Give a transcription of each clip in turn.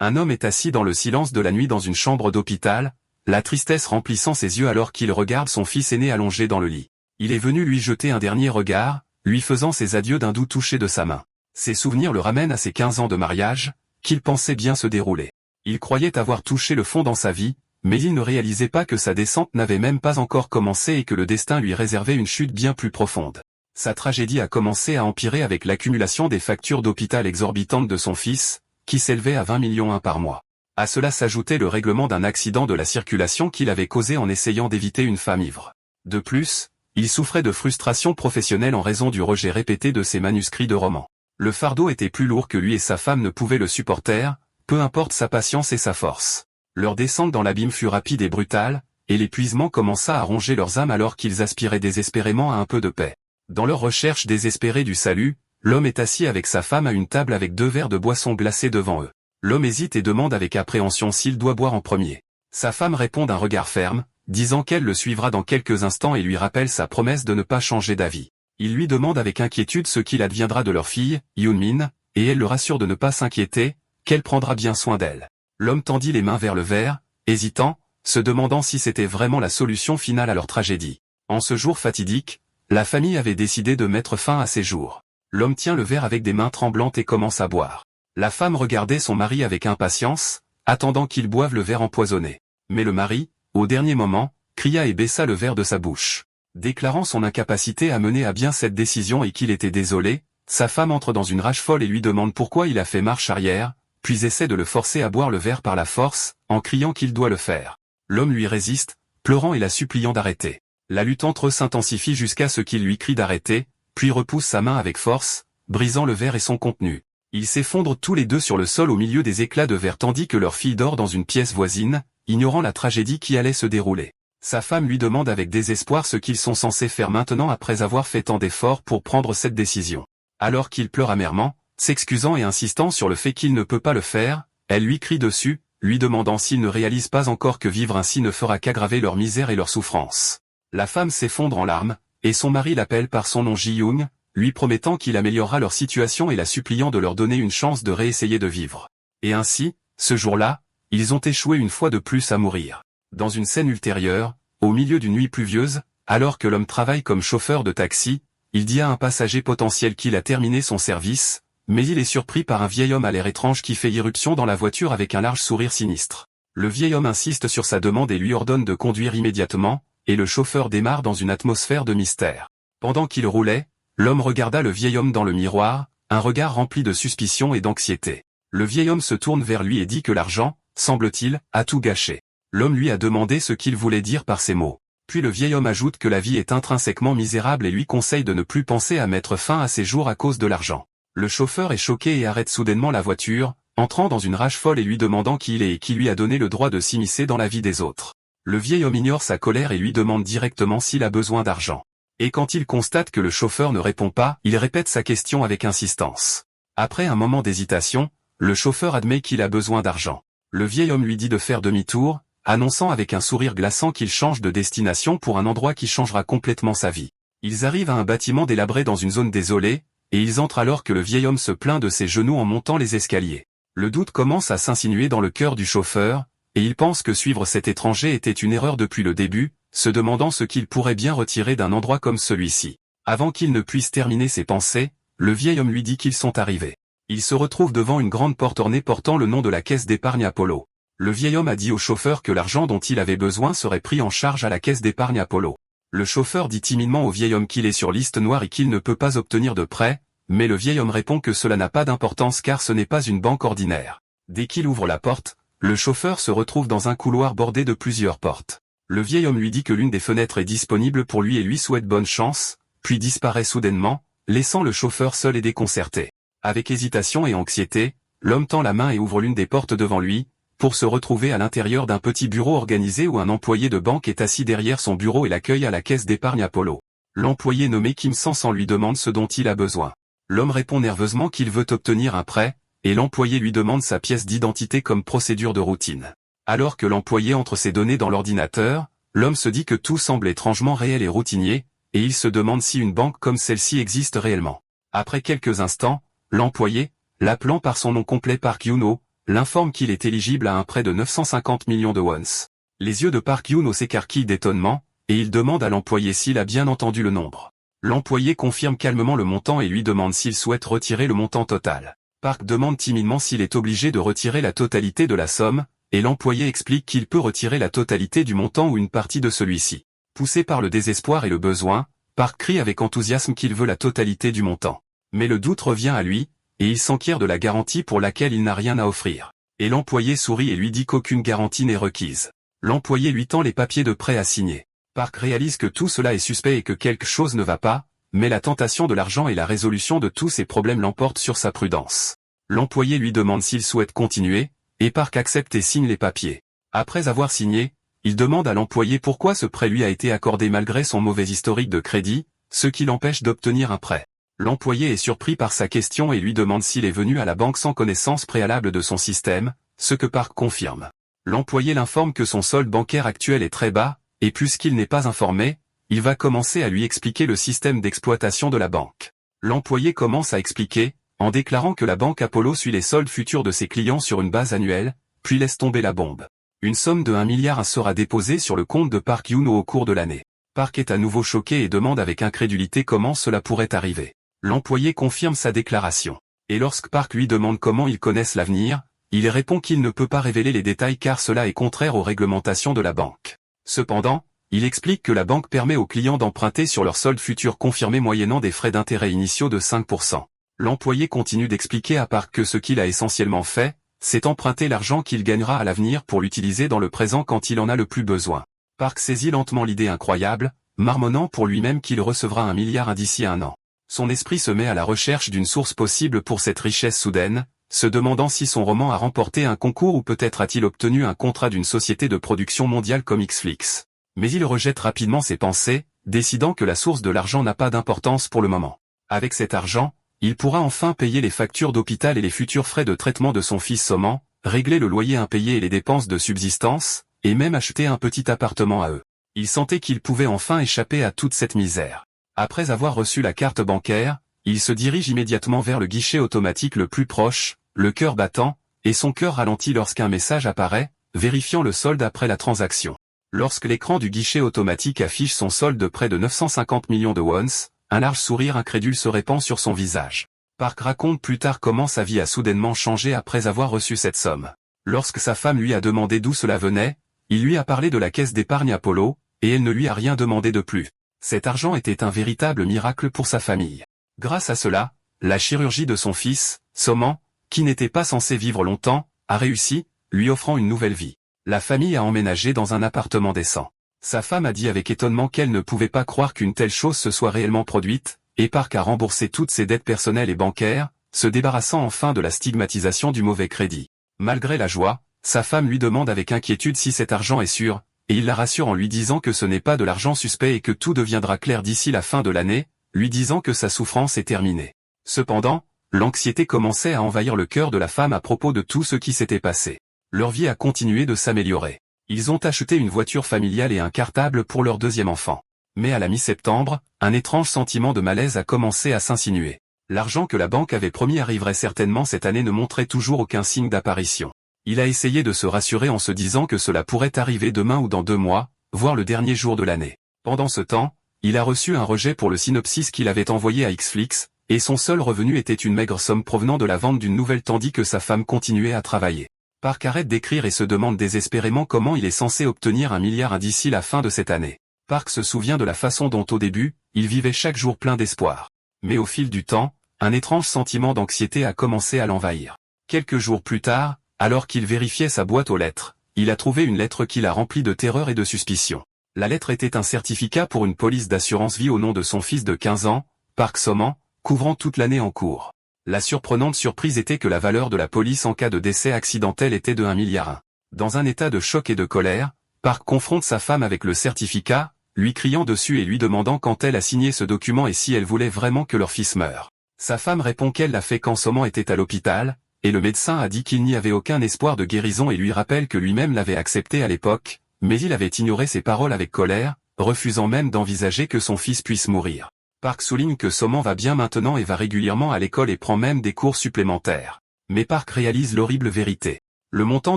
Un homme est assis dans le silence de la nuit dans une chambre d'hôpital, la tristesse remplissant ses yeux alors qu'il regarde son fils aîné allongé dans le lit. Il est venu lui jeter un dernier regard, lui faisant ses adieux d'un doux toucher de sa main. Ses souvenirs le ramènent à ses 15 ans de mariage, qu'il pensait bien se dérouler. Il croyait avoir touché le fond dans sa vie, mais il ne réalisait pas que sa descente n'avait même pas encore commencé et que le destin lui réservait une chute bien plus profonde. Sa tragédie a commencé à empirer avec l'accumulation des factures d'hôpital exorbitantes de son fils, qui s'élevaient à 20 millions par mois. À cela s'ajoutait le règlement d'un accident de la circulation qu'il avait causé en essayant d'éviter une femme ivre. De plus, il souffrait de frustration professionnelle en raison du rejet répété de ses manuscrits de romans. Le fardeau était plus lourd que lui et sa femme ne pouvaient le supporter, peu importe sa patience et sa force. Leur descente dans l'abîme fut rapide et brutale, et l'épuisement commença à ronger leurs âmes alors qu'ils aspiraient désespérément à un peu de paix. Dans leur recherche désespérée du salut, l'homme est assis avec sa femme à une table avec 2 verres de boisson glacée devant eux. L'homme hésite et demande avec appréhension s'il doit boire en premier. Sa femme répond d'un regard ferme, disant qu'elle le suivra dans quelques instants et lui rappelle sa promesse de ne pas changer d'avis. Il lui demande avec inquiétude ce qu'il adviendra de leur fille, Yoon-min, et elle le rassure de ne pas s'inquiéter, qu'elle prendra bien soin d'elle. L'homme tendit les mains vers le verre, hésitant, se demandant si c'était vraiment la solution finale à leur tragédie. En ce jour fatidique, la famille avait décidé de mettre fin à ses jours. L'homme tient le verre avec des mains tremblantes et commence à boire. La femme regardait son mari avec impatience, attendant qu'il boive le verre empoisonné. Mais le mari, au dernier moment, cria et baissa le verre de sa bouche. Déclarant son incapacité à mener à bien cette décision et qu'il était désolé, sa femme entre dans une rage folle et lui demande pourquoi il a fait marche arrière, puis essaie de le forcer à boire le verre par la force, en criant qu'il doit le faire. L'homme lui résiste, pleurant et la suppliant d'arrêter. La lutte entre eux s'intensifie jusqu'à ce qu'il lui crie d'arrêter, puis repousse sa main avec force, brisant le verre et son contenu. Ils s'effondrent tous les deux sur le sol au milieu des éclats de verre tandis que leur fille dort dans une pièce voisine, ignorant la tragédie qui allait se dérouler. Sa femme lui demande avec désespoir ce qu'ils sont censés faire maintenant après avoir fait tant d'efforts pour prendre cette décision. Alors qu'il pleure amèrement, s'excusant et insistant sur le fait qu'il ne peut pas le faire, elle lui crie dessus, lui demandant s'il ne réalise pas encore que vivre ainsi ne fera qu'aggraver leur misère et leur souffrance. La femme s'effondre en larmes, et son mari l'appelle par son nom Ji-young, lui promettant qu'il améliorera leur situation et la suppliant de leur donner une chance de réessayer de vivre. Et ainsi, ce jour-là, ils ont échoué une fois de plus à mourir. Dans une scène ultérieure, au milieu d'une nuit pluvieuse, alors que l'homme travaille comme chauffeur de taxi, il dit à un passager potentiel qu'il a terminé son service, mais il est surpris par un vieil homme à l'air étrange qui fait irruption dans la voiture avec un large sourire sinistre. Le vieil homme insiste sur sa demande et lui ordonne de conduire immédiatement, et le chauffeur démarre dans une atmosphère de mystère. Pendant qu'il roulait, l'homme regarda le vieil homme dans le miroir, un regard rempli de suspicion et d'anxiété. Le vieil homme se tourne vers lui et dit que l'argent, semble-t-il, a tout gâché. L'homme lui a demandé ce qu'il voulait dire par ces mots. Puis le vieil homme ajoute que la vie est intrinsèquement misérable et lui conseille de ne plus penser à mettre fin à ses jours à cause de l'argent. Le chauffeur est choqué et arrête soudainement la voiture, entrant dans une rage folle et lui demandant qui il est et qui lui a donné le droit de s'immiscer dans la vie des autres. Le vieil homme ignore sa colère et lui demande directement s'il a besoin d'argent. Et quand il constate que le chauffeur ne répond pas, il répète sa question avec insistance. Après un moment d'hésitation, le chauffeur admet qu'il a besoin d'argent. Le vieil homme lui dit de faire demi-tour, annonçant avec un sourire glaçant qu'il change de destination pour un endroit qui changera complètement sa vie. Ils arrivent à un bâtiment délabré dans une zone désolée, et ils entrent alors que le vieil homme se plaint de ses genoux en montant les escaliers. Le doute commence à s'insinuer dans le cœur du chauffeur, et il pense que suivre cet étranger était une erreur depuis le début, se demandant ce qu'il pourrait bien retirer d'un endroit comme celui-ci. Avant qu'il ne puisse terminer ses pensées, le vieil homme lui dit qu'ils sont arrivés. Il se retrouve devant une grande porte ornée portant le nom de la caisse d'épargne Apollo. Le vieil homme a dit au chauffeur que l'argent dont il avait besoin serait pris en charge à la caisse d'épargne Apollo. Le chauffeur dit timidement au vieil homme qu'il est sur liste noire et qu'il ne peut pas obtenir de prêt, mais le vieil homme répond que cela n'a pas d'importance car ce n'est pas une banque ordinaire. Dès qu'il ouvre la porte, le chauffeur se retrouve dans un couloir bordé de plusieurs portes. Le vieil homme lui dit que l'une des fenêtres est disponible pour lui et lui souhaite bonne chance, puis disparaît soudainement, laissant le chauffeur seul et déconcerté. Avec hésitation et anxiété, l'homme tend la main et ouvre l'une des portes devant lui, pour se retrouver à l'intérieur d'un petit bureau organisé où un employé de banque est assis derrière son bureau et l'accueille à la caisse d'épargne Apollo. L'employé nommé Kim Sang lui demande ce dont il a besoin. L'homme répond nerveusement qu'il veut obtenir un prêt, et l'employé lui demande sa pièce d'identité comme procédure de routine. Alors que l'employé entre ses données dans l'ordinateur, l'homme se dit que tout semble étrangement réel et routinier, et il se demande si une banque comme celle-ci existe réellement. Après quelques instants, l'employé, l'appelant par son nom complet Park Yoon-ho, l'informe qu'il est éligible à un prêt de 950 millions de wons. Les yeux de Park Yoon-ho s'écarquillent d'étonnement, et il demande à l'employé s'il a bien entendu le nombre. L'employé confirme calmement le montant et lui demande s'il souhaite retirer le montant total. Park demande timidement s'il est obligé de retirer la totalité de la somme, et l'employé explique qu'il peut retirer la totalité du montant ou une partie de celui-ci. Poussé par le désespoir et le besoin, Park crie avec enthousiasme qu'il veut la totalité du montant. Mais le doute revient à lui, et il s'enquiert de la garantie pour laquelle il n'a rien à offrir. Et l'employé sourit et lui dit qu'aucune garantie n'est requise. L'employé lui tend les papiers de prêt à signer. Park réalise que tout cela est suspect et que quelque chose ne va pas, mais la tentation de l'argent et la résolution de tous ses problèmes l'emportent sur sa prudence. L'employé lui demande s'il souhaite continuer, et Park accepte et signe les papiers. Après avoir signé, il demande à l'employé pourquoi ce prêt lui a été accordé malgré son mauvais historique de crédit, ce qui l'empêche d'obtenir un prêt. L'employé est surpris par sa question et lui demande s'il est venu à la banque sans connaissance préalable de son système, ce que Park confirme. L'employé l'informe que son solde bancaire actuel est très bas, et puisqu'il n'est pas informé, il va commencer à lui expliquer le système d'exploitation de la banque. L'employé commence à expliquer, en déclarant que la banque Apollo suit les soldes futurs de ses clients sur une base annuelle, puis laisse tomber la bombe. Une somme de 1 milliard sera déposée sur le compte de Park Yoon-ho au cours de l'année. Park est à nouveau choqué et demande avec incrédulité comment cela pourrait arriver. L'employé confirme sa déclaration. Et lorsque Park lui demande comment ils connaissent l'avenir, il répond qu'il ne peut pas révéler les détails car cela est contraire aux réglementations de la banque. Cependant, il explique que la banque permet aux clients d'emprunter sur leur solde futur confirmé moyennant des frais d'intérêt initiaux de 5%. L'employé continue d'expliquer à Park que ce qu'il a essentiellement fait, c'est emprunter l'argent qu'il gagnera à l'avenir pour l'utiliser dans le présent quand il en a le plus besoin. Park saisit lentement l'idée incroyable, marmonnant pour lui-même qu'il recevra 1 milliard d'ici à un an. Son esprit se met à la recherche d'une source possible pour cette richesse soudaine, se demandant si son roman a remporté un concours ou peut-être a-t-il obtenu un contrat d'une société de production mondiale comme Xflix. Mais il rejette rapidement ses pensées, décidant que la source de l'argent n'a pas d'importance pour le moment. Avec cet argent, il pourra enfin payer les factures d'hôpital et les futurs frais de traitement de son fils Soman, régler le loyer impayé et les dépenses de subsistance, et même acheter un petit appartement à eux. Il sentait qu'il pouvait enfin échapper à toute cette misère. Après avoir reçu la carte bancaire, il se dirige immédiatement vers le guichet automatique le plus proche, le cœur battant, et son cœur ralentit lorsqu'un message apparaît, vérifiant le solde après la transaction. Lorsque l'écran du guichet automatique affiche son solde de près de 950 millions de wons, un large sourire incrédule se répand sur son visage. Park raconte plus tard comment sa vie a soudainement changé après avoir reçu cette somme. Lorsque sa femme lui a demandé d'où cela venait, il lui a parlé de la caisse d'épargne Apollo, et elle ne lui a rien demandé de plus. Cet argent était un véritable miracle pour sa famille. Grâce à cela, la chirurgie de son fils, Soman, qui n'était pas censé vivre longtemps, a réussi, lui offrant une nouvelle vie. La famille a emménagé dans un appartement décent. Sa femme a dit avec étonnement qu'elle ne pouvait pas croire qu'une telle chose se soit réellement produite, et Park a remboursé toutes ses dettes personnelles et bancaires, se débarrassant enfin de la stigmatisation du mauvais crédit. Malgré la joie, sa femme lui demande avec inquiétude si cet argent est sûr, et il la rassure en lui disant que ce n'est pas de l'argent suspect et que tout deviendra clair d'ici la fin de l'année, lui disant que sa souffrance est terminée. Cependant, l'anxiété commençait à envahir le cœur de la femme à propos de tout ce qui s'était passé. Leur vie a continué de s'améliorer. Ils ont acheté une voiture familiale et un cartable pour leur deuxième enfant. Mais à la mi-septembre, un étrange sentiment de malaise a commencé à s'insinuer. L'argent que la banque avait promis arriverait certainement cette année ne montrait toujours aucun signe d'apparition. Il a essayé de se rassurer en se disant que cela pourrait arriver demain ou dans 2 mois, voire le dernier jour de l'année. Pendant ce temps, il a reçu un rejet pour le synopsis qu'il avait envoyé à Xflix, et son seul revenu était une maigre somme provenant de la vente d'une nouvelle tandis que sa femme continuait à travailler. Park arrête d'écrire et se demande désespérément comment il est censé obtenir 1 milliard d'ici la fin de cette année. Park se souvient de la façon dont au début, il vivait chaque jour plein d'espoir. Mais au fil du temps, un étrange sentiment d'anxiété a commencé à l'envahir. Quelques jours plus tard, alors qu'il vérifiait sa boîte aux lettres, il a trouvé une lettre qui l'a remplie de terreur et de suspicion. La lettre était un certificat pour une police d'assurance vie au nom de son fils de 15 ans, Park Soman, couvrant toute l'année en cours. La surprenante surprise était que la valeur de la police en cas de décès accidentel était de 1 milliard. Dans un état de choc et de colère, Park confronte sa femme avec le certificat, lui criant dessus et lui demandant quand elle a signé ce document et si elle voulait vraiment que leur fils meure. Sa femme répond qu'elle l'a fait quand Soman était à l'hôpital, et le médecin a dit qu'il n'y avait aucun espoir de guérison et lui rappelle que lui-même l'avait accepté à l'époque, mais il avait ignoré ses paroles avec colère, refusant même d'envisager que son fils puisse mourir. Park souligne que Soman va bien maintenant et va régulièrement à l'école et prend même des cours supplémentaires. Mais Park réalise l'horrible vérité. Le montant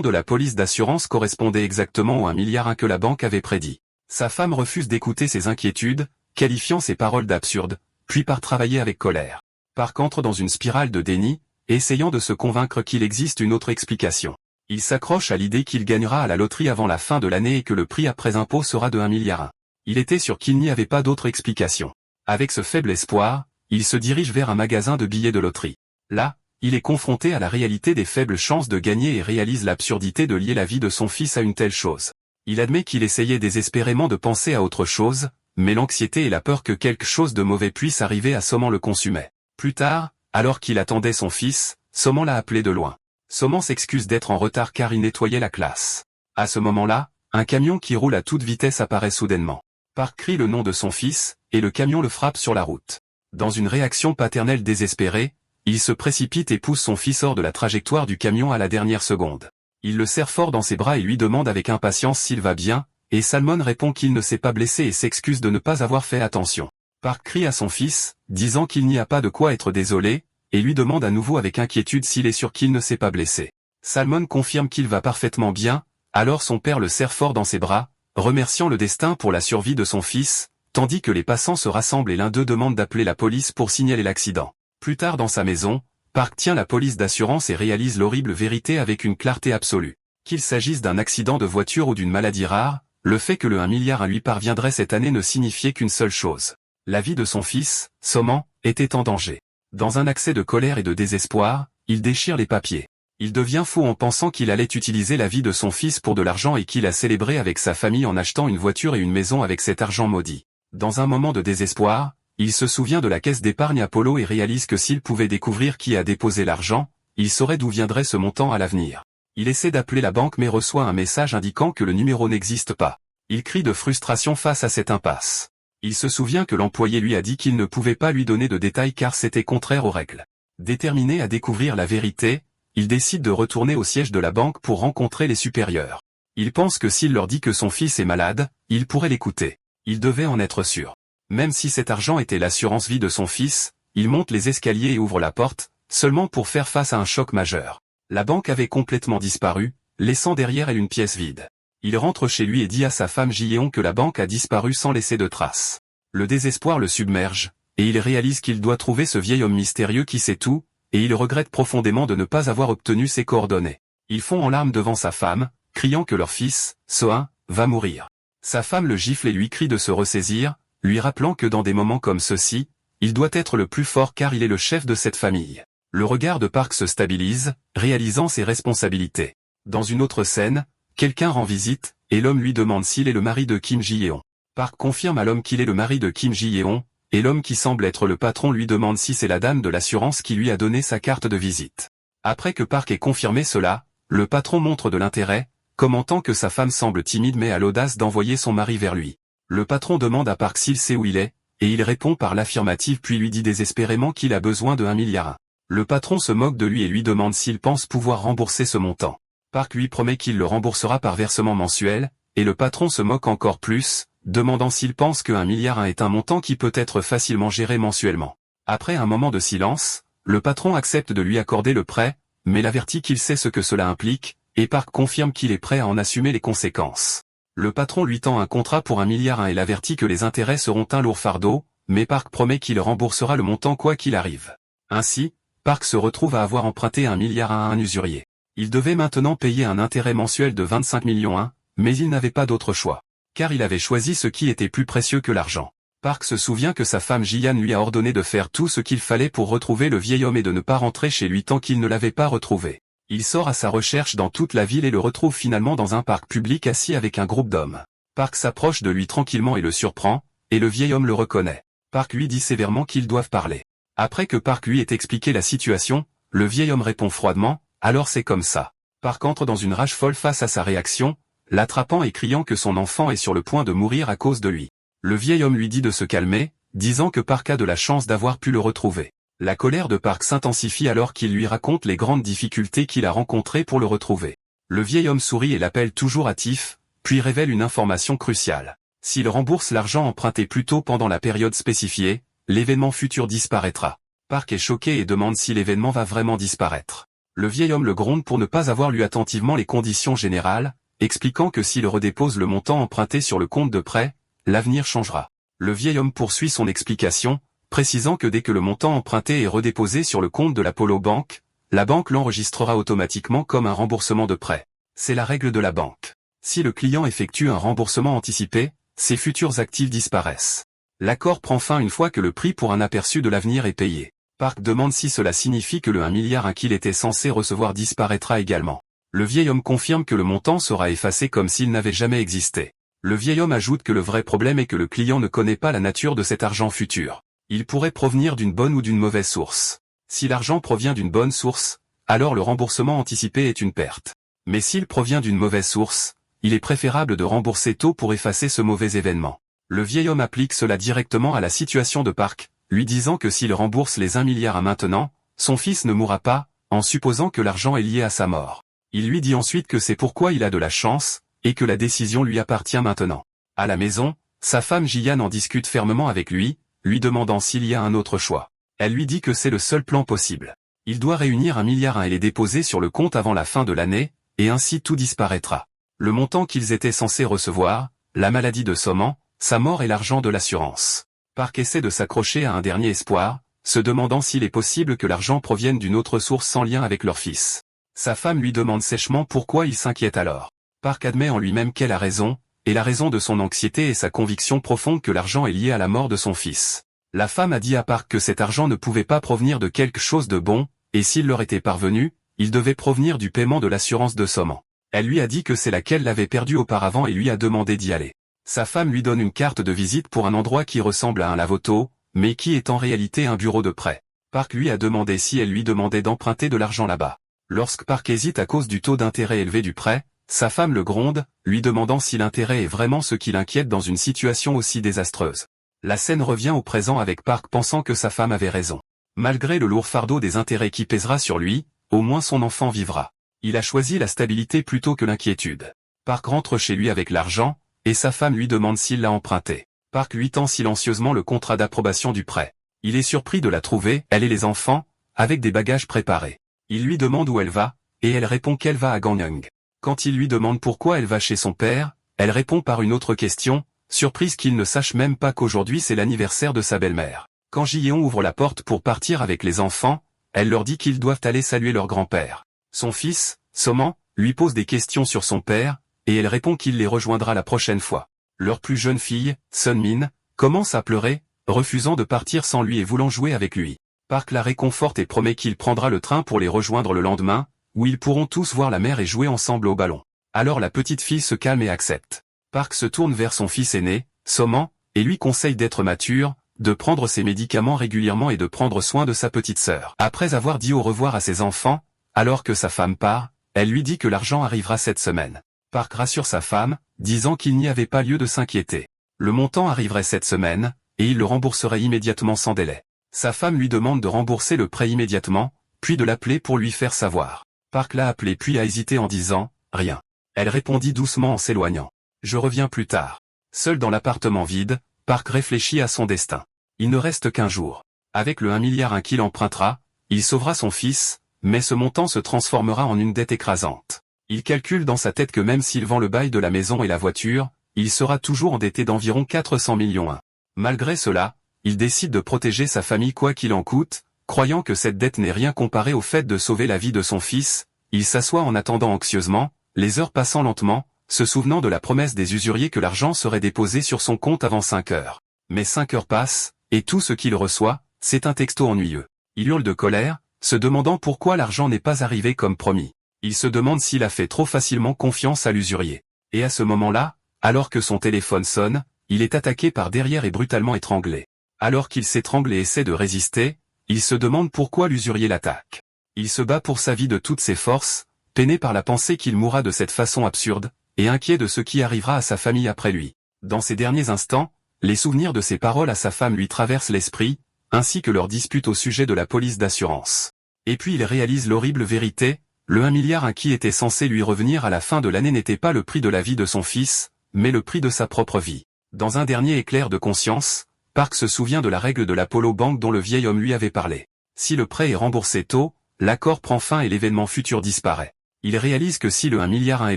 de la police d'assurance correspondait exactement au 1,1 milliard que la banque avait prédit. Sa femme refuse d'écouter ses inquiétudes, qualifiant ses paroles d'absurdes, puis part travailler avec colère. Park entre dans une spirale de déni, essayant de se convaincre qu'il existe une autre explication. Il s'accroche à l'idée qu'il gagnera à la loterie avant la fin de l'année et que le prix après impôt sera de 1,1 milliard. Il était sûr qu'il n'y avait pas d'autre explication. Avec ce faible espoir, il se dirige vers un magasin de billets de loterie. Là, il est confronté à la réalité des faibles chances de gagner et réalise l'absurdité de lier la vie de son fils à une telle chose. Il admet qu'il essayait désespérément de penser à autre chose, mais l'anxiété et la peur que quelque chose de mauvais puisse arriver à Soman le consumaient. Plus tard, alors qu'il attendait son fils, Soman l'a appelé de loin. Soman s'excuse d'être en retard car il nettoyait la classe. À ce moment-là, un camion qui roule à toute vitesse apparaît soudainement. Park crie le nom de son fils, et le camion le frappe sur la route. Dans une réaction paternelle désespérée, il se précipite et pousse son fils hors de la trajectoire du camion à la dernière seconde. Il le serre fort dans ses bras et lui demande avec impatience s'il va bien, et Salmon répond qu'il ne s'est pas blessé et s'excuse de ne pas avoir fait attention. Park crie à son fils, disant qu'il n'y a pas de quoi être désolé, et lui demande à nouveau avec inquiétude s'il est sûr qu'il ne s'est pas blessé. Salmon confirme qu'il va parfaitement bien, alors son père le serre fort dans ses bras, remerciant le destin pour la survie de son fils, tandis que les passants se rassemblent et l'un d'eux demande d'appeler la police pour signaler l'accident. Plus tard dans sa maison, Park tient la police d'assurance et réalise l'horrible vérité avec une clarté absolue. Qu'il s'agisse d'un accident de voiture ou d'une maladie rare, le fait que le 1 milliard à lui parviendrait cette année ne signifiait qu'une seule chose. La vie de son fils, Soman, était en danger. Dans un accès de colère et de désespoir, il déchire les papiers. Il devient fou en pensant qu'il allait utiliser la vie de son fils pour de l'argent et qu'il a célébré avec sa famille en achetant une voiture et une maison avec cet argent maudit. Dans un moment de désespoir, il se souvient de la caisse d'épargne Apollo et réalise que s'il pouvait découvrir qui a déposé l'argent, il saurait d'où viendrait ce montant à l'avenir. Il essaie d'appeler la banque mais reçoit un message indiquant que le numéro n'existe pas. Il crie de frustration face à cette impasse. Il se souvient que l'employé lui a dit qu'il ne pouvait pas lui donner de détails car c'était contraire aux règles. Déterminé à découvrir la vérité, il décide de retourner au siège de la banque pour rencontrer les supérieurs. Il pense que s'il leur dit que son fils est malade, ils pourraient l'écouter. Il devait en être sûr. Même si cet argent était l'assurance vie de son fils, il monte les escaliers et ouvre la porte, seulement pour faire face à un choc majeur. La banque avait complètement disparu, laissant derrière elle une pièce vide. Il rentre chez lui et dit à sa femme Ji-yeon que la banque a disparu sans laisser de traces. Le désespoir le submerge, et il réalise qu'il doit trouver ce vieil homme mystérieux qui sait tout, et il regrette profondément de ne pas avoir obtenu ses coordonnées. Ils fond en larmes devant sa femme, criant que leur fils, Soin, va mourir. Sa femme le gifle et lui crie de se ressaisir, lui rappelant que dans des moments comme ceux-ci, il doit être le plus fort car il est le chef de cette famille. Le regard de Park se stabilise, réalisant ses responsabilités. Dans une autre scène, quelqu'un rend visite, et l'homme lui demande s'il est le mari de Kim Ji-yeon. Park confirme à l'homme qu'il est le mari de Kim Ji-yeon, et l'homme qui semble être le patron lui demande si c'est la dame de l'assurance qui lui a donné sa carte de visite. Après que Park ait confirmé cela, le patron montre de l'intérêt, commentant que sa femme semble timide mais a l'audace d'envoyer son mari vers lui. Le patron demande à Park s'il sait où il est, et il répond par l'affirmative puis lui dit désespérément qu'il a besoin de 1,1 milliard. Le patron se moque de lui et lui demande s'il pense pouvoir rembourser ce montant. Park lui promet qu'il le remboursera par versement mensuel, et le patron se moque encore plus, demandant s'il pense que 1,1 milliard est un montant qui peut être facilement géré mensuellement. Après un moment de silence, le patron accepte de lui accorder le prêt, mais l'avertit qu'il sait ce que cela implique, et Park confirme qu'il est prêt à en assumer les conséquences. Le patron lui tend un contrat pour 1,1 milliard et l'avertit que les intérêts seront un lourd fardeau, mais Park promet qu'il remboursera le montant quoi qu'il arrive. Ainsi, Park se retrouve à avoir emprunté 1 milliard à un usurier. Il devait maintenant payer un intérêt mensuel de 25 millions, mais il n'avait pas d'autre choix. Car il avait choisi ce qui était plus précieux que l'argent. Park se souvient que sa femme Ji-yeon lui a ordonné de faire tout ce qu'il fallait pour retrouver le vieil homme et de ne pas rentrer chez lui tant qu'il ne l'avait pas retrouvé. Il sort à sa recherche dans toute la ville et le retrouve finalement dans un parc public assis avec un groupe d'hommes. Park s'approche de lui tranquillement et le surprend, et le vieil homme le reconnaît. Park lui dit sévèrement qu'ils doivent parler. Après que Park lui ait expliqué la situation, le vieil homme répond froidement, « Alors c'est comme ça ». Park entre dans une rage folle face à sa réaction, l'attrapant et criant que son enfant est sur le point de mourir à cause de lui. Le vieil homme lui dit de se calmer, disant que Park a de la chance d'avoir pu le retrouver. La colère de Park s'intensifie alors qu'il lui raconte les grandes difficultés qu'il a rencontrées pour le retrouver. Le vieil homme sourit et l'appelle toujours hâtif, puis révèle une information cruciale. S'il rembourse l'argent emprunté plus tôt pendant la période spécifiée, l'événement futur disparaîtra. Park est choqué et demande si l'événement va vraiment disparaître. Le vieil homme le gronde pour ne pas avoir lu attentivement les conditions générales, expliquant que s'il redépose le montant emprunté sur le compte de prêt, l'avenir changera. Le vieil homme poursuit son explication, précisant que dès que le montant emprunté est redéposé sur le compte de l'Apollo Bank, la banque l'enregistrera automatiquement comme un remboursement de prêt. C'est la règle de la banque. Si le client effectue un remboursement anticipé, ses futurs actifs disparaissent. L'accord prend fin une fois que le prix pour un aperçu de l'avenir est payé. Park demande si cela signifie que le 1 milliard qu'il était censé recevoir disparaîtra également. Le vieil homme confirme que le montant sera effacé comme s'il n'avait jamais existé. Le vieil homme ajoute que le vrai problème est que le client ne connaît pas la nature de cet argent futur. Il pourrait provenir d'une bonne ou d'une mauvaise source. Si l'argent provient d'une bonne source, alors le remboursement anticipé est une perte. Mais s'il provient d'une mauvaise source, il est préférable de rembourser tôt pour effacer ce mauvais événement. Le vieil homme applique cela directement à la situation de Park, lui disant que s'il rembourse les 1 milliard à maintenant, son fils ne mourra pas, en supposant que l'argent est lié à sa mort. Il lui dit ensuite que c'est pourquoi il a de la chance, et que la décision lui appartient maintenant. À la maison, sa femme Jian en discute fermement avec lui demandant s'il y a un autre choix. Elle lui dit que c'est le seul plan possible. Il doit réunir 1 milliard et les déposer sur le compte avant la fin de l'année, et ainsi tout disparaîtra. Le montant qu'ils étaient censés recevoir, la maladie de Soman, sa mort et l'argent de l'assurance. Park essaie de s'accrocher à un dernier espoir, se demandant s'il est possible que l'argent provienne d'une autre source sans lien avec leur fils. Sa femme lui demande sèchement pourquoi il s'inquiète alors. Park admet en lui-même qu'elle a raison, et la raison de son anxiété est sa conviction profonde que l'argent est lié à la mort de son fils. La femme a dit à Park que cet argent ne pouvait pas provenir de quelque chose de bon, et s'il leur était parvenu, il devait provenir du paiement de l'assurance de Soman. Elle lui a dit que c'est laquelle l'avait perdu auparavant et lui a demandé d'y aller. Sa femme lui donne une carte de visite pour un endroit qui ressemble à un lave-auto, mais qui est en réalité un bureau de prêt. Park lui a demandé si elle lui demandait d'emprunter de l'argent là-bas. Lorsque Park hésite à cause du taux d'intérêt élevé du prêt, sa femme le gronde, lui demandant si l'intérêt est vraiment ce qui l'inquiète dans une situation aussi désastreuse. La scène revient au présent avec Park pensant que sa femme avait raison. Malgré le lourd fardeau des intérêts qui pèsera sur lui, au moins son enfant vivra. Il a choisi la stabilité plutôt que l'inquiétude. Park rentre chez lui avec l'argent, et sa femme lui demande s'il l'a emprunté. Park lui tend silencieusement le contrat d'approbation du prêt. Il est surpris de la trouver, elle et les enfants, avec des bagages préparés. Il lui demande où elle va, et elle répond qu'elle va à Gangneung. Quand il lui demande pourquoi elle va chez son père, elle répond par une autre question, surprise qu'il ne sache même pas qu'aujourd'hui c'est l'anniversaire de sa belle-mère. Quand Ji-yeon ouvre la porte pour partir avec les enfants, elle leur dit qu'ils doivent aller saluer leur grand-père. Son fils, Soman, lui pose des questions sur son père, et elle répond qu'il les rejoindra la prochaine fois. Leur plus jeune fille, Sunmin, commence à pleurer, refusant de partir sans lui et voulant jouer avec lui. Park la réconforte et promet qu'il prendra le train pour les rejoindre le lendemain, où ils pourront tous voir la mère et jouer ensemble au ballon. Alors la petite fille se calme et accepte. Park se tourne vers son fils aîné, Soman, et lui conseille d'être mature, de prendre ses médicaments régulièrement et de prendre soin de sa petite sœur. Après avoir dit au revoir à ses enfants, alors que sa femme part, elle lui dit que l'argent arrivera cette semaine. Park rassure sa femme, disant qu'il n'y avait pas lieu de s'inquiéter. Le montant arriverait cette semaine, et il le rembourserait immédiatement sans délai. Sa femme lui demande de rembourser le prêt immédiatement, puis de l'appeler pour lui faire savoir. Park l'a appelé puis a hésité en disant « Rien ». Elle répondit doucement en s'éloignant. « Je reviens plus tard ». Seul dans l'appartement vide, Park réfléchit à son destin. Il ne reste qu'un jour. Avec le 1 milliard qu'il empruntera, il sauvera son fils, mais ce montant se transformera en une dette écrasante. Il calcule dans sa tête que même s'il vend le bail de la maison et la voiture, il sera toujours endetté d'environ 400 millions. Malgré cela, il décide de protéger sa famille quoi qu'il en coûte, croyant que cette dette n'est rien comparée au fait de sauver la vie de son fils. Il s'assoit en attendant anxieusement, les heures passant lentement, se souvenant de la promesse des usuriers que l'argent serait déposé sur son compte avant 5 heures. Mais 5 heures passent, et tout ce qu'il reçoit, c'est un texto ennuyeux. Il hurle de colère, se demandant pourquoi l'argent n'est pas arrivé comme promis. Il se demande s'il a fait trop facilement confiance à l'usurier. Et à ce moment-là, alors que son téléphone sonne, il est attaqué par derrière et brutalement étranglé. Alors qu'il s'étrangle et essaie de résister, il se demande pourquoi l'usurier l'attaque. Il se bat pour sa vie de toutes ses forces, peiné par la pensée qu'il mourra de cette façon absurde, et inquiet de ce qui arrivera à sa famille après lui. Dans ces derniers instants, les souvenirs de ses paroles à sa femme lui traversent l'esprit, ainsi que leur dispute au sujet de la police d'assurance. Et puis il réalise l'horrible vérité, le 1 milliard qui était censé lui revenir à la fin de l'année n'était pas le prix de la vie de son fils, mais le prix de sa propre vie. Dans un dernier éclair de conscience, Park se souvient de la règle de l'Apollo Bank dont le vieil homme lui avait parlé. Si le prêt est remboursé tôt, l'accord prend fin et l'événement futur disparaît. Il réalise que si le 1,1 milliard est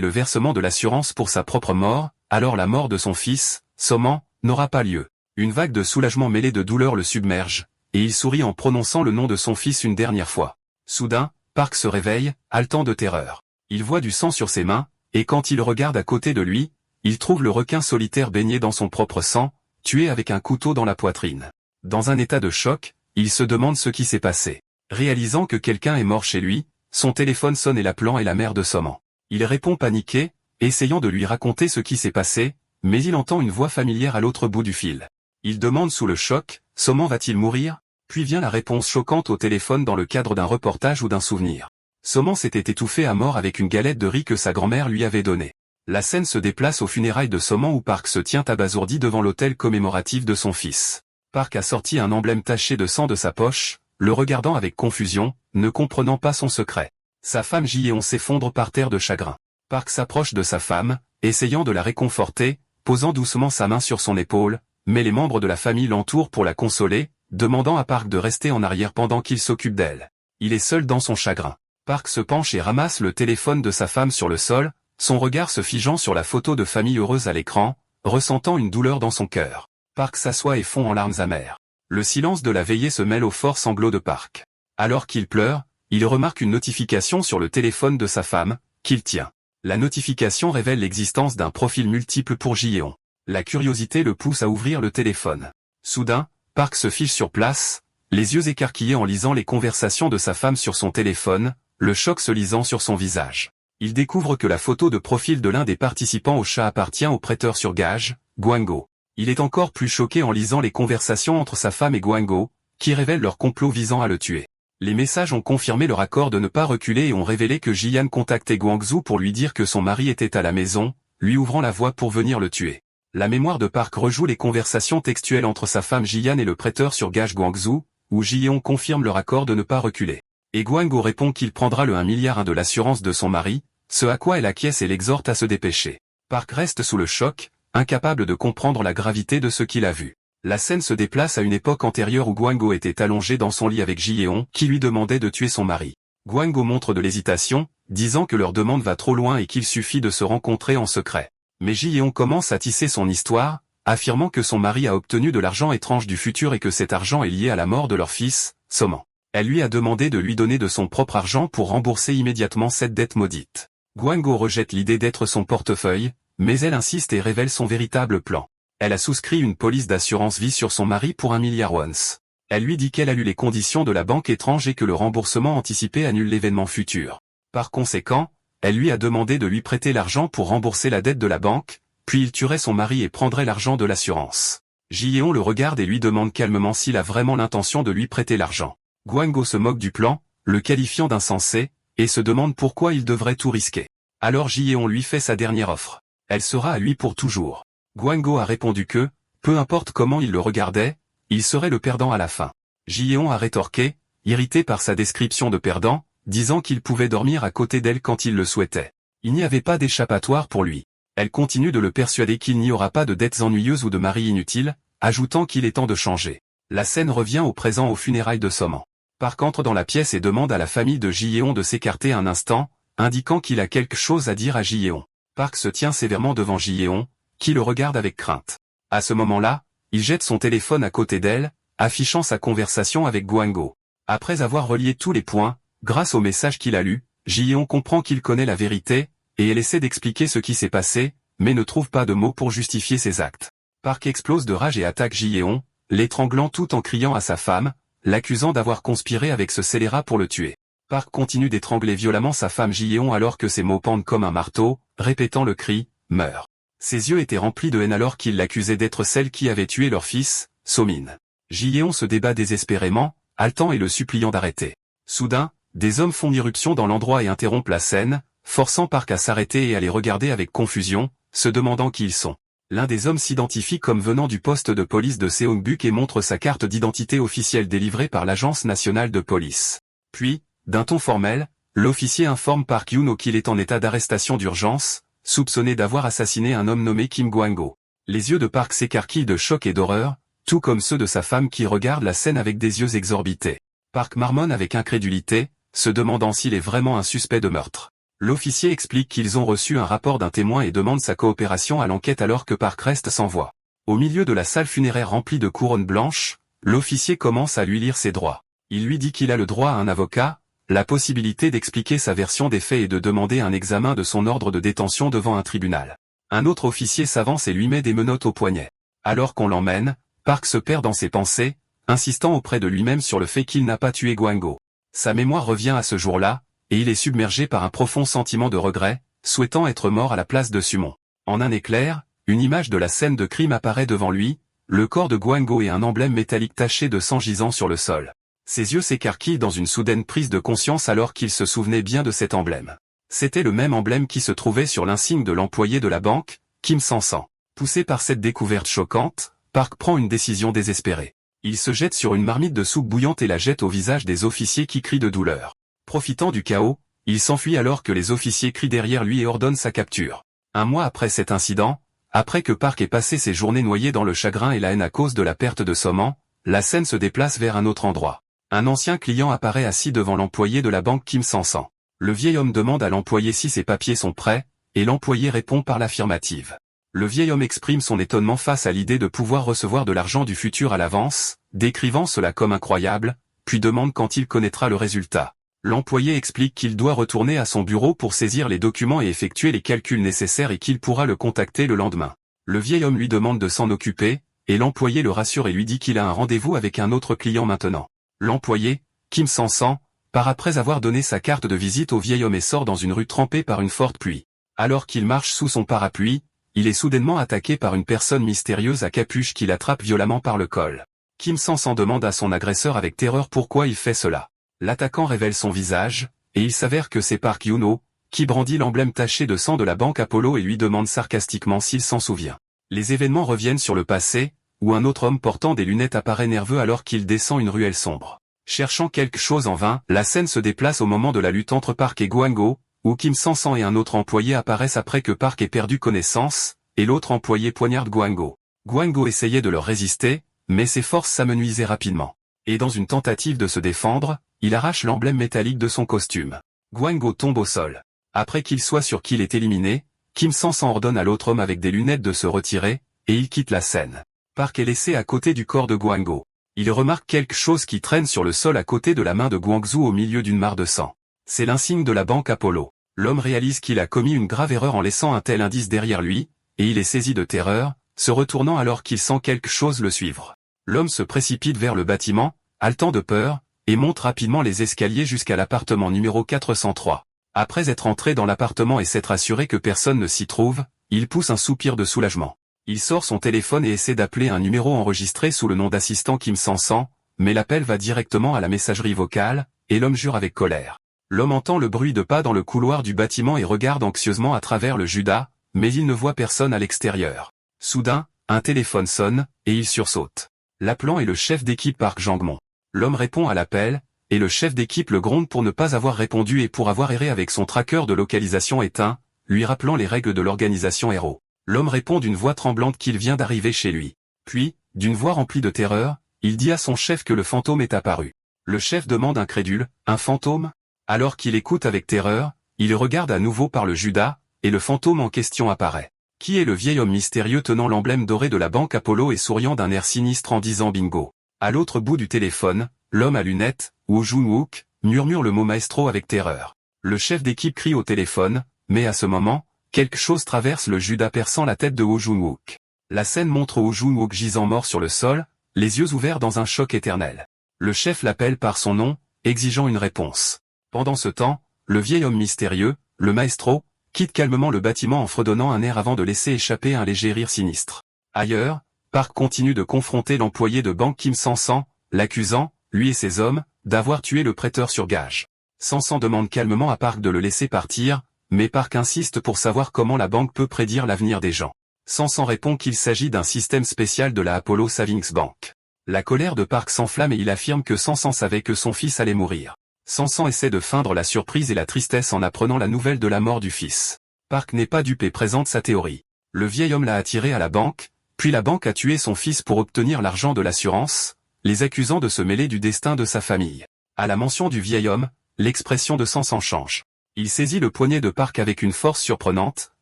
le versement de l'assurance pour sa propre mort, alors la mort de son fils, Soman, n'aura pas lieu. Une vague de soulagement mêlée de douleur le submerge, et il sourit en prononçant le nom de son fils une dernière fois. Soudain, Park se réveille, haletant de terreur. Il voit du sang sur ses mains, et quand il regarde à côté de lui, il trouve le requin solitaire baigné dans son propre sang, tué avec un couteau dans la poitrine. Dans un état de choc, il se demande ce qui s'est passé. Réalisant que quelqu'un est mort chez lui, son téléphone sonne et l'appelant est la mère de Soman. Il répond paniqué, essayant de lui raconter ce qui s'est passé, mais il entend une voix familière à l'autre bout du fil. Il demande sous le choc, Soman va-t-il mourir? Puis vient la réponse choquante au téléphone dans le cadre d'un reportage ou d'un souvenir. Soman s'était étouffé à mort avec une galette de riz que sa grand-mère lui avait donnée. La scène se déplace aux funérailles de Soman où Park se tient abasourdi devant l'autel commémoratif de son fils. Park a sorti un emblème taché de sang de sa poche, le regardant avec confusion, ne comprenant pas son secret. Sa femme Ji-yeon s'effondre par terre de chagrin. Park s'approche de sa femme, essayant de la réconforter, posant doucement sa main sur son épaule, mais les membres de la famille l'entourent pour la consoler, demandant à Park de rester en arrière pendant qu'il s'occupe d'elle. Il est seul dans son chagrin. Park se penche et ramasse le téléphone de sa femme sur le sol, son regard se figeant sur la photo de famille heureuse à l'écran, ressentant une douleur dans son cœur. Park s'assoit et fond en larmes amères. Le silence de la veillée se mêle aux forts sanglots de Park. Alors qu'il pleure, il remarque une notification sur le téléphone de sa femme, qu'il tient. La notification révèle l'existence d'un profil multiple pour Ji-yeon. La curiosité le pousse à ouvrir le téléphone. Soudain, Park se fige sur place, les yeux écarquillés en lisant les conversations de sa femme sur son téléphone, le choc se lisant sur son visage. Il découvre que la photo de profil de l'un des participants au chat appartient au prêteur sur gage, Gwango. Il est encore plus choqué en lisant les conversations entre sa femme et Gwango, qui révèlent leur complot visant à le tuer. Les messages ont confirmé leur accord de ne pas reculer et ont révélé que Ji-yeon contactait Gwangju pour lui dire que son mari était à la maison, lui ouvrant la voie pour venir le tuer. La mémoire de Park rejoue les conversations textuelles entre sa femme Ji-yeon et le prêteur sur gage Gwangju, où Ji-yeon confirme leur accord de ne pas reculer. Et Gwango répond qu'il prendra le 1,1 milliard de l'assurance de son mari, ce à quoi elle acquiesce et l'exhorte à se dépêcher. Park reste sous le choc, incapable de comprendre la gravité de ce qu'il a vu. La scène se déplace à une époque antérieure où Gwango était allongé dans son lit avec Ji-yeon, qui lui demandait de tuer son mari. Gwango montre de l'hésitation, disant que leur demande va trop loin et qu'il suffit de se rencontrer en secret. Mais Ji-yeon commence à tisser son histoire, affirmant que son mari a obtenu de l'argent étrange du futur et que cet argent est lié à la mort de leur fils, Soman. Elle lui a demandé de lui donner de son propre argent pour rembourser immédiatement cette dette maudite. Gwango rejette l'idée d'être son portefeuille, mais elle insiste et révèle son véritable plan. Elle a souscrit une police d'assurance vie sur son mari pour 1 milliard wons. Elle lui dit qu'elle a lu les conditions de la banque étrange et que le remboursement anticipé annule l'événement futur. Par conséquent, elle lui a demandé de lui prêter l'argent pour rembourser la dette de la banque, puis il tuerait son mari et prendrait l'argent de l'assurance. Ji-yeon le regarde et lui demande calmement s'il a vraiment l'intention de lui prêter l'argent. Gwango se moque du plan, le qualifiant d'insensé, et se demande pourquoi il devrait tout risquer. Alors Ji-yeon lui fait sa dernière offre. Elle sera à lui pour toujours. Gwango a répondu que, peu importe comment il le regardait, il serait le perdant à la fin. Ji-yeon a rétorqué, irrité par sa description de perdant, disant qu'il pouvait dormir à côté d'elle quand il le souhaitait. Il n'y avait pas d'échappatoire pour lui. Elle continue de le persuader qu'il n'y aura pas de dettes ennuyeuses ou de mari inutile, ajoutant qu'il est temps de changer. La scène revient au présent aux funérailles de Soman. Park entre dans la pièce et demande à la famille de Ji-yeon de s'écarter un instant, indiquant qu'il a quelque chose à dire à Ji-yeon. Park se tient sévèrement devant Ji-yeon, qui le regarde avec crainte. À ce moment-là, il jette son téléphone à côté d'elle, affichant sa conversation avec Gwango. Après avoir relié tous les points, grâce au message qu'il a lu, Ji-yeon comprend qu'il connaît la vérité, et elle essaie d'expliquer ce qui s'est passé, mais ne trouve pas de mots pour justifier ses actes. Park explose de rage et attaque Ji-yeon, l'étranglant tout en criant à sa femme, l'accusant d'avoir conspiré avec ce scélérat pour le tuer. Park continue d'étrangler violemment sa femme Ji-yeon alors que ses mots pendent comme un marteau, répétant le cri « Meurs ». Ses yeux étaient remplis de haine alors qu'il l'accusait d'être celle qui avait tué leur fils, So-min. Ji-yeon se débat désespérément, haletant et le suppliant d'arrêter. Soudain, des hommes font irruption dans l'endroit et interrompent la scène, forçant Park à s'arrêter et à les regarder avec confusion, se demandant qui ils sont. L'un des hommes s'identifie comme venant du poste de police de Seongbuk et montre sa carte d'identité officielle délivrée par l'Agence nationale de police. Puis, d'un ton formel, l'officier informe Park Yoon-ho qu'il est en état d'arrestation d'urgence, soupçonné d'avoir assassiné un homme nommé Kim Gwango. Les yeux de Park s'écarquillent de choc et d'horreur, tout comme ceux de sa femme qui regarde la scène avec des yeux exorbités. Park marmonne avec incrédulité, se demandant s'il est vraiment un suspect de meurtre. L'officier explique qu'ils ont reçu un rapport d'un témoin et demande sa coopération à l'enquête alors que Park reste sans voix. Au milieu de la salle funéraire remplie de couronnes blanches, l'officier commence à lui lire ses droits. Il lui dit qu'il a le droit à un avocat, la possibilité d'expliquer sa version des faits et de demander un examen de son ordre de détention devant un tribunal. Un autre officier s'avance et lui met des menottes au poignet. Alors qu'on l'emmène, Park se perd dans ses pensées, insistant auprès de lui-même sur le fait qu'il n'a pas tué Gwango. Sa mémoire revient à ce jour-là, et il est submergé par un profond sentiment de regret, souhaitant être mort à la place de Sumon. En un éclair, une image de la scène de crime apparaît devant lui, le corps de Gwango et un emblème métallique taché de sang gisant sur le sol. Ses yeux s'écarquillent dans une soudaine prise de conscience alors qu'il se souvenait bien de cet emblème. C'était le même emblème qui se trouvait sur l'insigne de l'employé de la banque, Kim Sang-sang. Poussé par cette découverte choquante, Park prend une décision désespérée. Il se jette sur une marmite de soupe bouillante et la jette au visage des officiers qui crient de douleur. Profitant du chaos, il s'enfuit alors que les officiers crient derrière lui et ordonnent sa capture. Un mois après cet incident, après que Park ait passé ses journées noyées dans le chagrin et la haine à cause de la perte de Soman, la scène se déplace vers un autre endroit. Un ancien client apparaît assis devant l'employé de la banque Kim Sang-sang. Le vieil homme demande à l'employé si ses papiers sont prêts, et l'employé répond par l'affirmative. Le vieil homme exprime son étonnement face à l'idée de pouvoir recevoir de l'argent du futur à l'avance, décrivant cela comme incroyable, puis demande quand il connaîtra le résultat. L'employé explique qu'il doit retourner à son bureau pour saisir les documents et effectuer les calculs nécessaires et qu'il pourra le contacter le lendemain. Le vieil homme lui demande de s'en occuper, et l'employé le rassure et lui dit qu'il a un rendez-vous avec un autre client maintenant. L'employé, Kim Sang-sang, part après avoir donné sa carte de visite au vieil homme et sort dans une rue trempée par une forte pluie. Alors qu'il marche sous son parapluie, il est soudainement attaqué par une personne mystérieuse à capuche qui l'attrape violemment par le col. Kim Sang-sang demande à son agresseur avec terreur pourquoi il fait cela. L'attaquant révèle son visage, et il s'avère que c'est Park Yoon-ho, qui brandit l'emblème taché de sang de la banque Apollo et lui demande sarcastiquement s'il s'en souvient. Les événements reviennent sur le passé, où un autre homme portant des lunettes apparaît nerveux alors qu'il descend une ruelle sombre. Cherchant quelque chose en vain, la scène se déplace au moment de la lutte entre Park et Gwango, où Kim Sang-sang et un autre employé apparaissent après que Park ait perdu connaissance, et l'autre employé poignarde Gwango. Gwango essayait de leur résister, mais ses forces s'amenuisaient rapidement. Et dans une tentative de se défendre, il arrache l'emblème métallique de son costume. Gwango tombe au sol. Après qu'il soit sûr qu'il est éliminé, Kim Sang-sang ordonne à l'autre homme avec des lunettes de se retirer, et il quitte la scène. Park est laissé à côté du corps de Gwango. Il remarque quelque chose qui traîne sur le sol à côté de la main de Gwangju au milieu d'une mare de sang. C'est l'insigne de la banque Apollo. L'homme réalise qu'il a commis une grave erreur en laissant un tel indice derrière lui, et il est saisi de terreur, se retournant alors qu'il sent quelque chose le suivre. L'homme se précipite vers le bâtiment, haletant de peur, et monte rapidement les escaliers jusqu'à l'appartement numéro 403. Après être entré dans l'appartement et s'être assuré que personne ne s'y trouve, il pousse un soupir de soulagement. Il sort son téléphone et essaie d'appeler un numéro enregistré sous le nom d'assistant Kim Sang-sang, mais l'appel va directement à la messagerie vocale, et l'homme jure avec colère. L'homme entend le bruit de pas dans le couloir du bâtiment et regarde anxieusement à travers le judas, mais il ne voit personne à l'extérieur. Soudain, un téléphone sonne, et il sursaute. L'appelant est le chef d'équipe Park Jang-mon. L'homme répond à l'appel, et le chef d'équipe le gronde pour ne pas avoir répondu et pour avoir erré avec son tracker de localisation éteint, lui rappelant les règles de l'organisation Hero. L'homme répond d'une voix tremblante qu'il vient d'arriver chez lui. Puis, d'une voix remplie de terreur, il dit à son chef que le fantôme est apparu. Le chef demande incrédule, « Un fantôme ?» Alors qu'il écoute avec terreur, il regarde à nouveau par le judas, et le fantôme en question apparaît. Qui est le vieil homme mystérieux tenant l'emblème doré de la banque Apollo et souriant d'un air sinistre en disant bingo. À l'autre bout du téléphone, l'homme à lunettes, Woo Jun-wook, murmure le mot maestro avec terreur. Le chef d'équipe crie au téléphone, mais à ce moment, quelque chose traverse le judas perçant la tête de Woo Jun-wook. La scène montre Woo Jun-wook gisant mort sur le sol, les yeux ouverts dans un choc éternel. Le chef l'appelle par son nom, exigeant une réponse. Pendant ce temps, le vieil homme mystérieux, le maestro, quitte calmement le bâtiment en fredonnant un air avant de laisser échapper un léger rire sinistre. Ailleurs, Park continue de confronter l'employé de banque Kim Sang-sang, l'accusant, lui et ses hommes, d'avoir tué le prêteur sur gage. Sang-sang demande calmement à Park de le laisser partir, mais Park insiste pour savoir comment la banque peut prédire l'avenir des gens. Sang-sang répond qu'il s'agit d'un système spécial de la Apollo Savings Bank. La colère de Park s'enflamme et il affirme que Sang-sang savait que son fils allait mourir. Sang-sang essaie de feindre la surprise et la tristesse en apprenant la nouvelle de la mort du fils. Park n'est pas dupe et présente sa théorie. Le vieil homme l'a attiré à la banque, puis la banque a tué son fils pour obtenir l'argent de l'assurance, les accusant de se mêler du destin de sa famille. À la mention du vieil homme, l'expression de Sansan change. Il saisit le poignet de Park avec une force surprenante,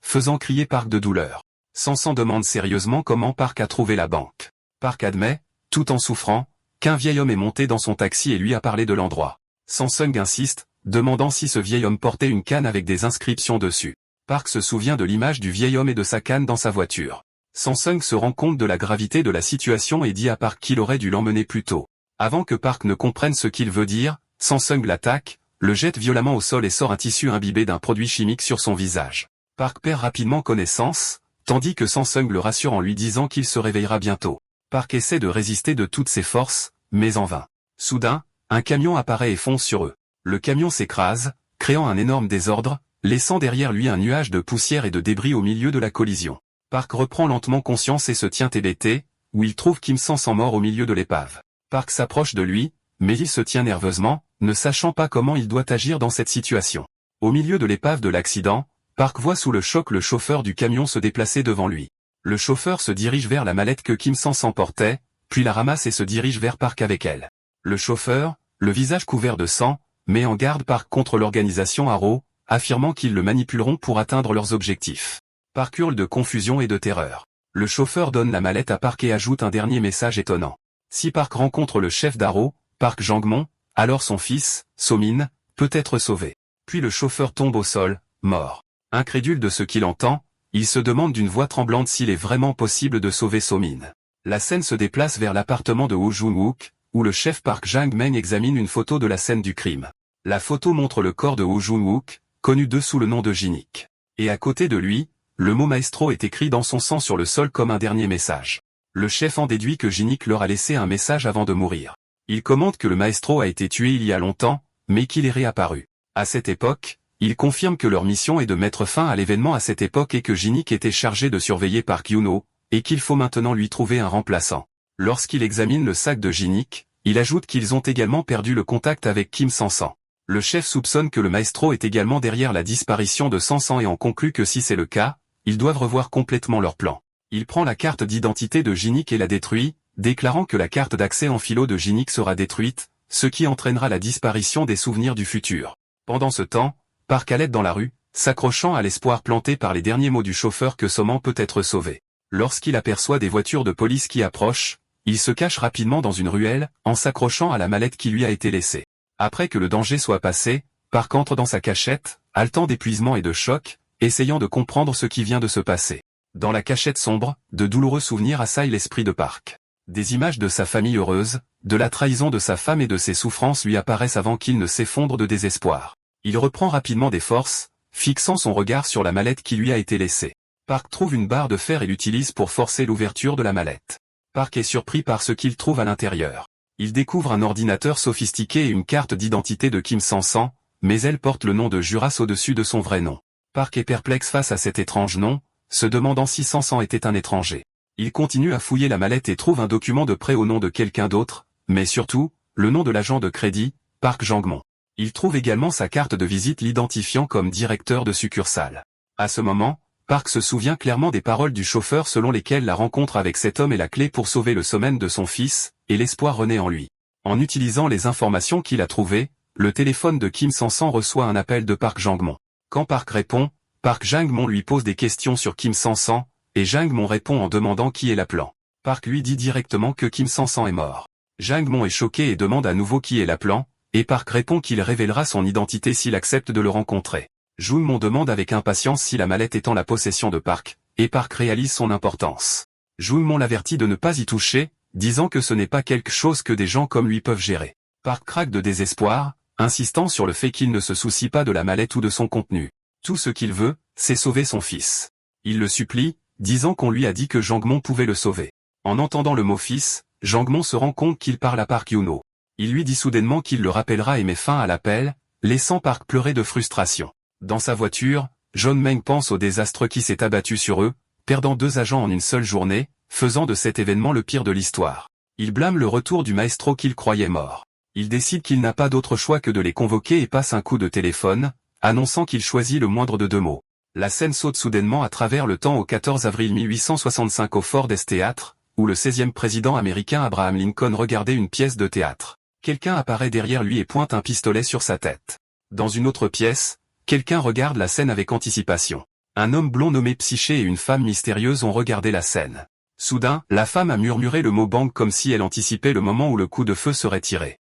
faisant crier Park de douleur. Sansan demande sérieusement comment Park a trouvé la banque. Park admet, tout en souffrant, qu'un vieil homme est monté dans son taxi et lui a parlé de l'endroit. Sansung insiste, demandant si ce vieil homme portait une canne avec des inscriptions dessus. Park se souvient de l'image du vieil homme et de sa canne dans sa voiture. Sansung se rend compte de la gravité de la situation et dit à Park qu'il aurait dû l'emmener plus tôt. Avant que Park ne comprenne ce qu'il veut dire, Sansung l'attaque, le jette violemment au sol et sort un tissu imbibé d'un produit chimique sur son visage. Park perd rapidement connaissance, tandis que Sansung le rassure en lui disant qu'il se réveillera bientôt. Park essaie de résister de toutes ses forces, mais en vain. Soudain, un camion apparaît et fonce sur eux. Le camion s'écrase, créant un énorme désordre, laissant derrière lui un nuage de poussière et de débris au milieu de la collision. Park reprend lentement conscience et se tient hébété, où il trouve Kim Sansan mort au milieu de l'épave. Park s'approche de lui, mais il se tient nerveusement, ne sachant pas comment il doit agir dans cette situation. Au milieu de l'épave de l'accident, Park voit sous le choc le chauffeur du camion se déplacer devant lui. Le chauffeur se dirige vers la mallette que Kim Sansan portait, puis la ramasse et se dirige vers Park avec elle. Le chauffeur, le visage couvert de sang, met en garde Park contre l'organisation Arrow, affirmant qu'ils le manipuleront pour atteindre leurs objectifs. Park hurle de confusion et de terreur. Le chauffeur donne la mallette à Park et ajoute un dernier message étonnant. Si Park rencontre le chef d'Arrow, Park Jang-mon, alors son fils, So-min, peut être sauvé. Puis le chauffeur tombe au sol, mort. Incrédule de ce qu'il entend, il se demande d'une voix tremblante s'il est vraiment possible de sauver So-min. La scène se déplace vers l'appartement de Woo Jung-wook, où le chef Park Jang-meng examine une photo de la scène du crime. La photo montre le corps de Woo Jung-wook, connu d'eux sous le nom de Jinik. Et à côté de lui, le mot maestro est écrit dans son sang sur le sol comme un dernier message. Le chef en déduit que Jinik leur a laissé un message avant de mourir. Il commente que le maestro a été tué il y a longtemps, mais qu'il est réapparu. À cette époque, il confirme que leur mission est de mettre fin à l'événement à cette époque et que Jinik était chargé de surveiller Park Yuno, et qu'il faut maintenant lui trouver un remplaçant. Lorsqu'il examine le sac de Jinik, il ajoute qu'ils ont également perdu le contact avec Kim Sansan. Le chef soupçonne que le maestro est également derrière la disparition de Sansan et en conclut que si c'est le cas, ils doivent revoir complètement leur plan. Il prend la carte d'identité de Jinik et la détruit, déclarant que la carte d'accès en philo de Jinik sera détruite, ce qui entraînera la disparition des souvenirs du futur. Pendant ce temps, Park allait dans la rue, s'accrochant à l'espoir planté par les derniers mots du chauffeur que Soman peut être sauvé. Lorsqu'il aperçoit des voitures de police qui approchent, il se cache rapidement dans une ruelle, en s'accrochant à la mallette qui lui a été laissée. Après que le danger soit passé, Park entre dans sa cachette, haletant d'épuisement et de choc, essayant de comprendre ce qui vient de se passer. Dans la cachette sombre, de douloureux souvenirs assaillent l'esprit de Park. Des images de sa famille heureuse, de la trahison de sa femme et de ses souffrances lui apparaissent avant qu'il ne s'effondre de désespoir. Il reprend rapidement des forces, fixant son regard sur la mallette qui lui a été laissée. Park trouve une barre de fer et l'utilise pour forcer l'ouverture de la mallette. Park est surpris par ce qu'il trouve à l'intérieur. Il découvre un ordinateur sophistiqué et une carte d'identité de Kim Sansan, mais elle porte le nom de Juras au-dessus de son vrai nom. Park est perplexe face à cet étrange nom, se demandant si Sansan était un étranger. Il continue à fouiller la mallette et trouve un document de prêt au nom de quelqu'un d'autre, mais surtout, le nom de l'agent de crédit, Park Jang-mon. Il trouve également sa carte de visite l'identifiant comme directeur de succursale. À ce moment, Park se souvient clairement des paroles du chauffeur selon lesquelles la rencontre avec cet homme est la clé pour sauver le sommeil de son fils, et l'espoir renaît en lui. En utilisant les informations qu'il a trouvées, le téléphone de Kim Sansan reçoit un appel de Park Jang-mon. Quand Park répond, Park Jang-mon lui pose des questions sur Kim Sansan, et Jang-mon répond en demandant qui est l'appelant. Park lui dit directement que Kim Sansan est mort. Jang-mon est choqué et demande à nouveau qui est l'appelant, et Park répond qu'il révélera son identité s'il accepte de le rencontrer. Jung-mon demande avec impatience si la mallette est en la possession de Park, et Park réalise son importance. Jung-mon l'avertit de ne pas y toucher, disant que ce n'est pas quelque chose que des gens comme lui peuvent gérer. Park craque de désespoir, insistant sur le fait qu'il ne se soucie pas de la mallette ou de son contenu. Tout ce qu'il veut, c'est sauver son fils. Il le supplie, disant qu'on lui a dit que Jang-mon pouvait le sauver. En entendant le mot fils, Jang-mon se rend compte qu'il parle à Park Yuno. Il lui dit soudainement qu'il le rappellera et met fin à l'appel, laissant Park pleurer de frustration. Dans sa voiture, Jong-meng pense au désastre qui s'est abattu sur eux, perdant 2 agents en une seule journée, faisant de cet événement le pire de l'histoire. Il blâme le retour du maestro qu'il croyait mort. Il décide qu'il n'a pas d'autre choix que de les convoquer et passe un coup de téléphone, annonçant qu'il choisit le moindre de 2 mots. La scène saute soudainement à travers le temps au 14 avril 1865 au Ford's Theatre, où le 16e président américain Abraham Lincoln regardait une pièce de théâtre. Quelqu'un apparaît derrière lui et pointe un pistolet sur sa tête. Dans une autre pièce, quelqu'un regarde la scène avec anticipation. Un homme blond nommé Psyché et une femme mystérieuse ont regardé la scène. Soudain, la femme a murmuré le mot bang comme si elle anticipait le moment où le coup de feu serait tiré.